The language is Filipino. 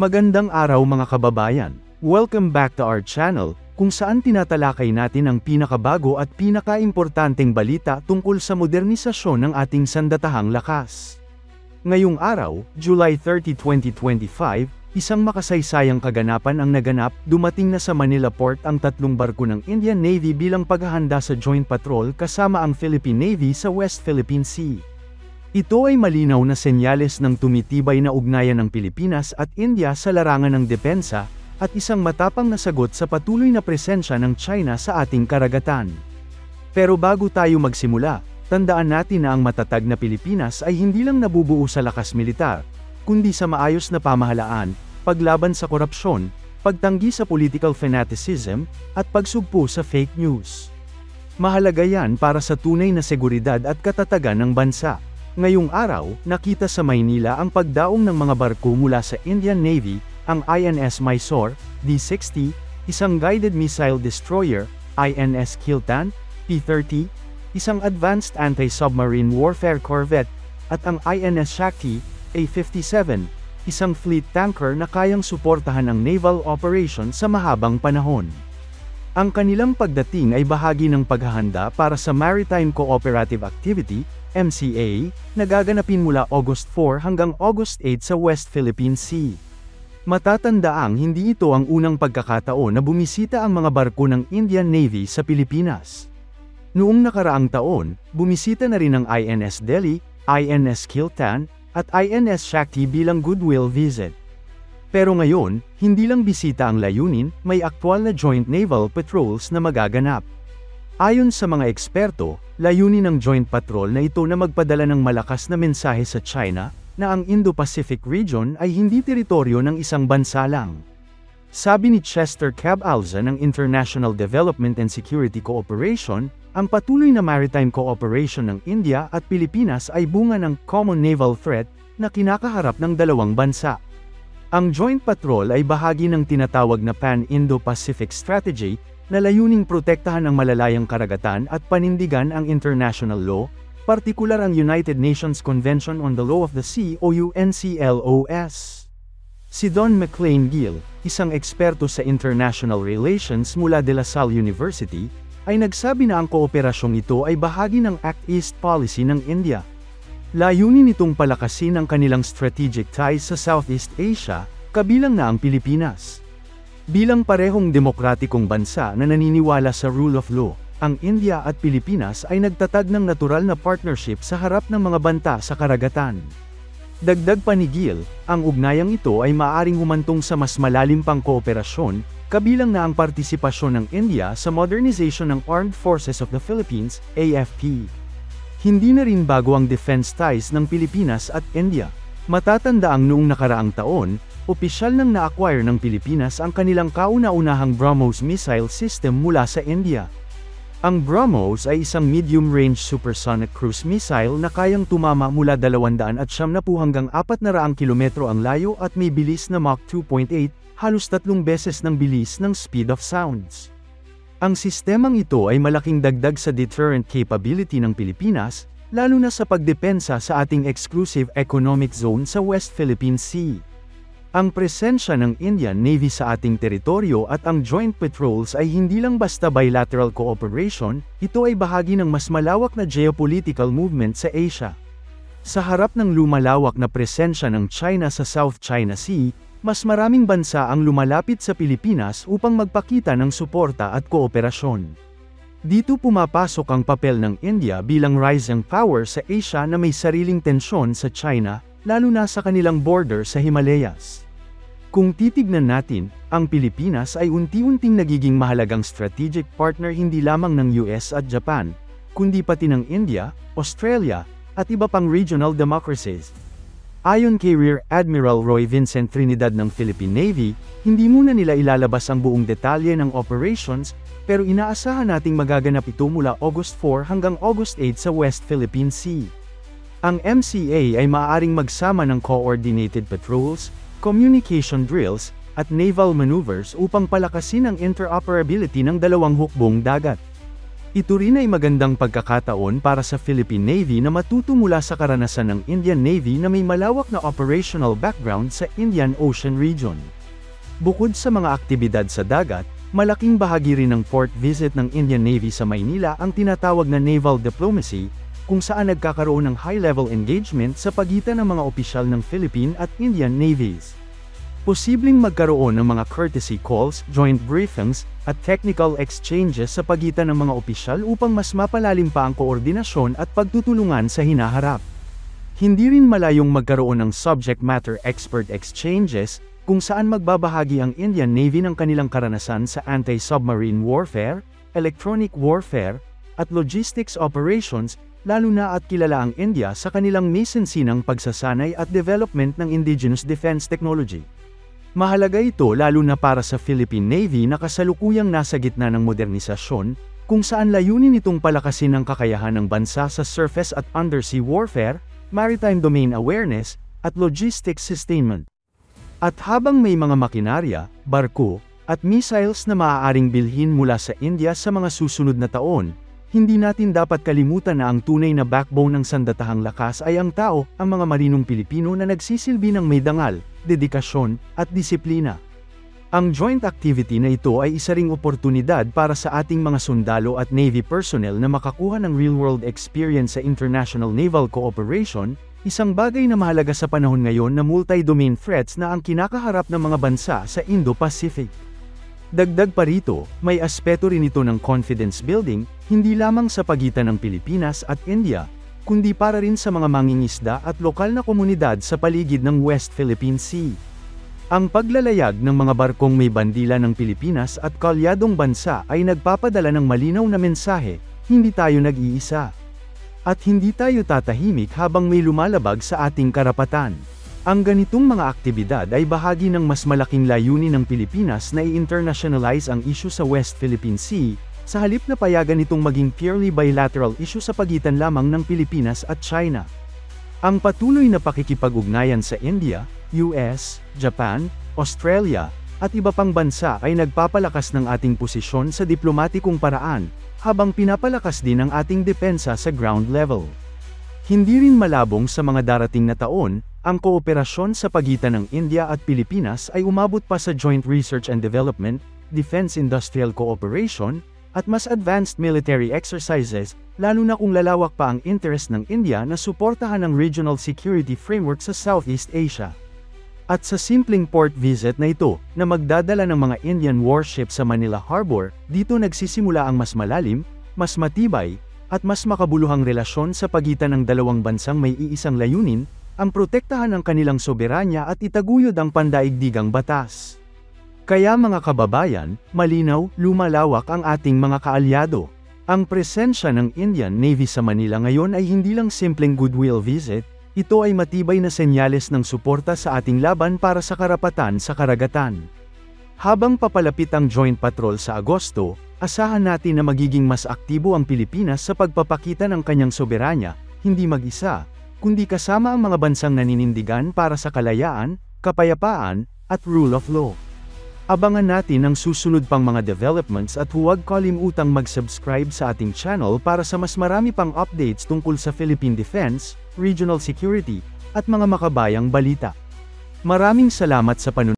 Magandang araw mga kababayan. Welcome back to our channel, kung saan tinatalakay natin ang pinakabago at pinakaimportanteng balita tungkol sa modernisasyon ng ating sandatahang lakas. Ngayong araw, July 30, 2025, isang makasaysayang kaganapan ang naganap. Dumating na sa Manila Port ang 3 barko ng Indian Navy bilang paghahanda sa joint patrol kasama ang Philippine Navy sa West Philippine Sea. Ito ay malinaw na senyales ng tumitibay na ugnayan ng Pilipinas at India sa larangan ng depensa, at isang matapang na sagot sa patuloy na presensya ng China sa ating karagatan. Pero bago tayo magsimula, tandaan natin na ang matatag na Pilipinas ay hindi lang nabubuo sa lakas militar, kundi sa maayos na pamahalaan, paglaban sa korupsyon, pagtanggi sa political fanaticism, at pagsugpo sa fake news. Mahalaga yan para sa tunay na seguridad at katatagan ng bansa. Ngayong araw, nakita sa Maynila ang pagdaong ng mga barko mula sa Indian Navy, ang INS Mysore, D-60, isang guided missile destroyer, INS Kiltan, P-30, isang advanced anti-submarine warfare corvette, at ang INS Shakti, A-57, isang fleet tanker na kayang suportahan ang naval operation sa mahabang panahon. Ang kanilang pagdating ay bahagi ng paghahanda para sa Maritime Cooperative Activity, MCA, na gaganapin mula August 4 hanggang August 8 sa West Philippine Sea. Matatandaang hindi ito ang unang pagkakataon na bumisita ang mga barko ng Indian Navy sa Pilipinas. Noong nakaraang taon, bumisita na rin ang INS Delhi, INS Kiltan, at INS Shakti bilang goodwill visit. Pero ngayon, hindi lang bisita ang layunin, may aktwal na joint naval patrols na magaganap. Ayon sa mga eksperto, layunin ng joint patrol na ito na magpadala ng malakas na mensahe sa China, na ang Indo-Pacific region ay hindi teritoryo ng isang bansa lang. Sabi ni Chester Cabalza ng International Development and Security Cooperation, ang patuloy na maritime cooperation ng India at Pilipinas ay bunga ng common naval threat na kinakaharap ng dalawang bansa. Ang joint patrol ay bahagi ng tinatawag na Pan-Indo-Pacific Strategy, na layuning protektahan ang malalayang karagatan at panindigan ang international law, partikular ang United Nations Convention on the Law of the Sea o UNCLOS. Si Don McLean Gill, isang eksperto sa international relations mula De La Salle University, ay nagsabi na ang kooperasyong ito ay bahagi ng Act East policy ng India. Layunin itong palakasin ang kanilang strategic ties sa Southeast Asia, kabilang na ang Pilipinas. Bilang parehong demokratikong bansa na naniniwala sa rule of law, ang India at Pilipinas ay nagtatag ng natural na partnership sa harap ng mga banta sa karagatan. Dagdag pa ni Gill, ang ugnayang ito ay maaaring humantong sa mas malalim pang kooperasyon, kabilang na ang partisipasyon ng India sa modernization ng Armed Forces of the Philippines, AFP. Hindi na rin bago ang defense ties ng Pilipinas at India. Matatandaang noong nakaraang taon, opisyal nang na-acquire ng Pilipinas ang kanilang kauna-unahang BrahMos missile system mula sa India. Ang BrahMos ay isang medium-range supersonic cruise missile na kayang tumama mula 270 hanggang 400 kilometro ang layo at may bilis na Mach 2.8, halos 3 beses ng bilis ng speed of sounds. Ang sistemang ito ay malaking dagdag sa deterrent capability ng Pilipinas, lalo na sa pagdepensa sa ating exclusive economic zone sa West Philippine Sea. Ang presensya ng Indian Navy sa ating teritoryo at ang joint patrols ay hindi lang basta bilateral cooperation, ito ay bahagi ng mas malawak na geopolitical movement sa Asia. Sa harap ng lumalawak na presensya ng China sa South China Sea, mas maraming bansa ang lumalapit sa Pilipinas upang magpakita ng suporta at kooperasyon. Dito pumapasok ang papel ng India bilang rising power sa Asia na may sariling tensyon sa China, lalo na sa kanilang border sa Himalayas. Kung titignan natin, ang Pilipinas ay unti-unting nagiging mahalagang strategic partner hindi lamang ng US at Japan, kundi pati ng India, Australia, at iba pang regional democracies. Ayon kay Rear Admiral Roy Vincent Trinidad ng Philippine Navy, hindi muna nila ilalabas ang buong detalye ng operations, pero inaasahan nating magaganap ito mula August 4 hanggang August 8 sa West Philippine Sea. Ang MCA ay maaaring magsama ng coordinated patrols, communication drills, at naval maneuvers upang palakasin ang interoperability ng dalawang hukbong dagat. Ito rin ay magandang pagkakataon para sa Philippine Navy na matuto mula sa karanasan ng Indian Navy na may malawak na operational background sa Indian Ocean region. Bukod sa mga aktibidad sa dagat, malaking bahagi rin ng port visit ng Indian Navy sa Maynila ang tinatawag na naval diplomacy, kung saan nagkakaroon ng high-level engagement sa pagitan ng mga opisyal ng Philippine at Indian Navies. Posibleng magkaroon ng mga courtesy calls, joint briefings, at technical exchanges sa pagitan ng mga opisyal upang mas mapalalim pa ang koordinasyon at pagtutulungan sa hinaharap. Hindi rin malayong magkaroon ng subject matter expert exchanges, kung saan magbabahagi ang Indian Navy ng kanilang karanasan sa anti-submarine warfare, electronic warfare, at logistics operations, lalo na at kilala ang India sa kanilang misensinang pagsasanay at development ng indigenous defense technology. Mahalaga ito lalo na para sa Philippine Navy na kasalukuyang nasa gitna ng modernisasyon, kung saan layunin itong palakasin ang kakayahan ng bansa sa surface at undersea warfare, maritime domain awareness, at logistics sustainment. At habang may mga makinarya, barko, at missiles na maaaring bilhin mula sa India sa mga susunod na taon, hindi natin dapat kalimutan na ang tunay na backbone ng sandatahang lakas ay ang tao, ang mga marinong Pilipino na nagsisilbi ng may dangal, dedikasyon, at disiplina. Ang joint activity na ito ay isa ring oportunidad para sa ating mga sundalo at Navy personnel na makakuha ng real-world experience sa international naval cooperation, isang bagay na mahalaga sa panahon ngayon na multi-domain threats na ang kinakaharap ng mga bansa sa Indo-Pacific. Dagdag pa rito, may aspeto rin ito ng confidence building, hindi lamang sa pagitan ng Pilipinas at India, kundi para rin sa mga mangingisda at lokal na komunidad sa paligid ng West Philippine Sea. Ang paglalayag ng mga barkong may bandila ng Pilipinas at kalyadong bansa ay nagpapadala ng malinaw na mensahe, hindi tayo nag-iisa. At hindi tayo tatahimik habang may lumalabag sa ating karapatan. Ang ganitong mga aktibidad ay bahagi ng mas malaking layunin ng Pilipinas na i-internationalize ang issue sa West Philippine Sea, sa halip na payagan itong maging purely bilateral issue sa pagitan lamang ng Pilipinas at China. Ang patuloy na pakikipag-ugnayan sa India, US, Japan, Australia, at iba pang bansa ay nagpapalakas ng ating posisyon sa diplomatikong paraan, habang pinapalakas din ang ating depensa sa ground level. Hindi rin malabong sa mga darating na taon, ang kooperasyon sa pagitan ng India at Pilipinas ay umabot pa sa joint research and development, defense industrial cooperation, at mas advanced military exercises, lalo na kung lalawak pa ang interest ng India na suportahan ang regional security framework sa Southeast Asia. At sa simpleng port visit na ito, na magdadala ng mga Indian warships sa Manila Harbor, dito nagsisimula ang mas malalim, mas matibay, at mas makabuluhang relasyon sa pagitan ng dalawang bansang may iisang layunin, ang protektahan ang kanilang soberanya at itaguyod ang pandaigdigang batas. Kaya mga kababayan, malinaw, lumalawak ang ating mga kaalyado. Ang presensya ng Indian Navy sa Manila ngayon ay hindi lang simpleng goodwill visit, ito ay matibay na senyales ng suporta sa ating laban para sa karapatan sa karagatan. Habang papalapit ang joint patrol sa Agosto, asahan natin na magiging mas aktibo ang Pilipinas sa pagpapakita ng kanyang soberanya, hindi mag-isa, kundi kasama ang mga bansang naninindigan para sa kalayaan, kapayapaan, at rule of law. Abangan natin ang susunod pang mga developments at huwag kalimutang mag-subscribe sa ating channel para sa mas marami pang updates tungkol sa Philippine defense, regional security, at mga makabayang balita. Maraming salamat sa panunod.